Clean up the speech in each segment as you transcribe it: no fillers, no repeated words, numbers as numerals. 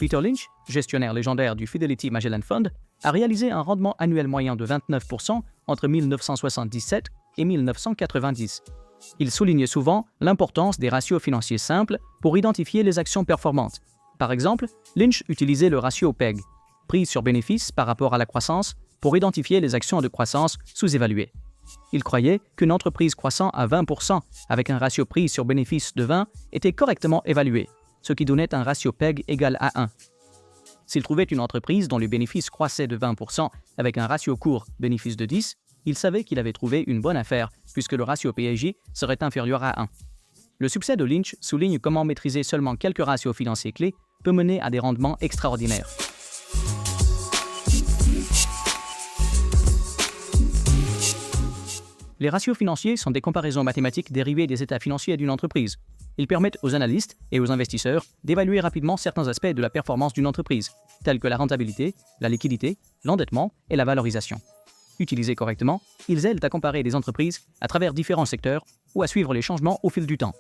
Peter Lynch, gestionnaire légendaire du Fidelity Magellan Fund, a réalisé un rendement annuel moyen de 29% entre 1977 et 1990. Il soulignait souvent l'importance des ratios financiers simples pour identifier les actions performantes. Par exemple, Lynch utilisait le ratio PEG, prix sur bénéfice par rapport à la croissance, pour identifier les actions de croissance sous-évaluées. Il croyait qu'une entreprise croissant à 20% avec un ratio prix sur bénéfice de 20 était correctement évaluée, ce qui donnait un ratio PEG égal à 1. S'il trouvait une entreprise dont les bénéfices croissaient de 20% avec un ratio court bénéfice de 10, il savait qu'il avait trouvé une bonne affaire puisque le ratio PEG serait inférieur à 1. Le succès de Lynch souligne comment maîtriser seulement quelques ratios financiers clés peut mener à des rendements extraordinaires. Les ratios financiers sont des comparaisons mathématiques dérivées des états financiers d'une entreprise. Ils permettent aux analystes et aux investisseurs d'évaluer rapidement certains aspects de la performance d'une entreprise, tels que la rentabilité, la liquidité, l'endettement et la valorisation. Utilisés correctement, ils aident à comparer des entreprises à travers différents secteurs ou à suivre les changements au fil du temps.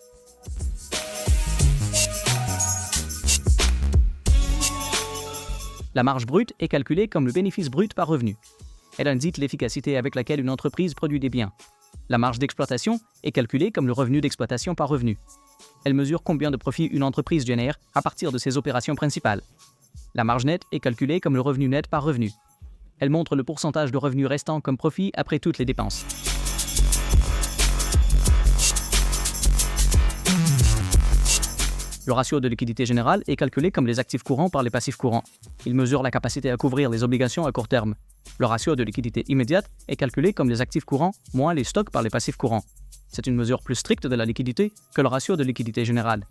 La marge brute est calculée comme le bénéfice brut par revenu. Elle indique l'efficacité avec laquelle une entreprise produit des biens. La marge d'exploitation est calculée comme le revenu d'exploitation par revenu. Elle mesure combien de profit une entreprise génère à partir de ses opérations principales. La marge nette est calculée comme le revenu net par revenu. Elle montre le pourcentage de revenus restant comme profit après toutes les dépenses. Le ratio de liquidité générale est calculé comme les actifs courants par les passifs courants. Il mesure la capacité à couvrir les obligations à court terme. Le ratio de liquidité immédiate est calculé comme les actifs courants moins les stocks par les passifs courants. C'est une mesure plus stricte de la liquidité que le ratio de liquidité générale.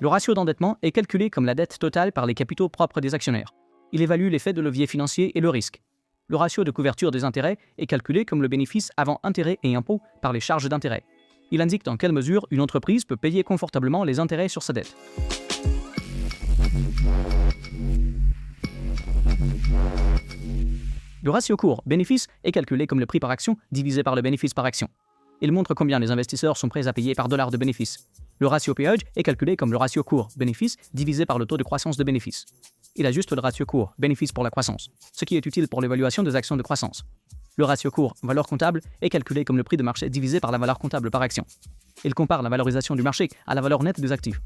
Le ratio d'endettement est calculé comme la dette totale par les capitaux propres des actionnaires. Il évalue l'effet de levier financier et le risque. Le ratio de couverture des intérêts est calculé comme le bénéfice avant intérêts et impôts par les charges d'intérêt. Il indique dans quelle mesure une entreprise peut payer confortablement les intérêts sur sa dette. Le ratio court-bénéfice est calculé comme le prix par action divisé par le bénéfice par action. Il montre combien les investisseurs sont prêts à payer par dollar de bénéfice. Le ratio PEG est calculé comme le ratio court-bénéfice divisé par le taux de croissance de bénéfice. Il ajuste le ratio court-bénéfice pour la croissance, ce qui est utile pour l'évaluation des actions de croissance. Le ratio court-valeur comptable est calculé comme le prix de marché divisé par la valeur comptable par action. Il compare la valorisation du marché à la valeur nette des actifs.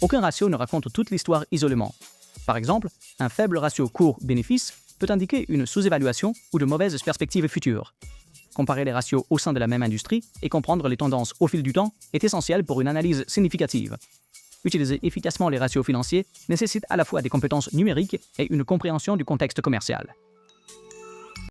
Aucun ratio ne raconte toute l'histoire isolément. Par exemple, un faible ratio court-bénéfice peut indiquer une sous-évaluation ou de mauvaises perspectives futures. Comparer les ratios au sein de la même industrie et comprendre les tendances au fil du temps est essentiel pour une analyse significative. Utiliser efficacement les ratios financiers nécessite à la fois des compétences numériques et une compréhension du contexte commercial.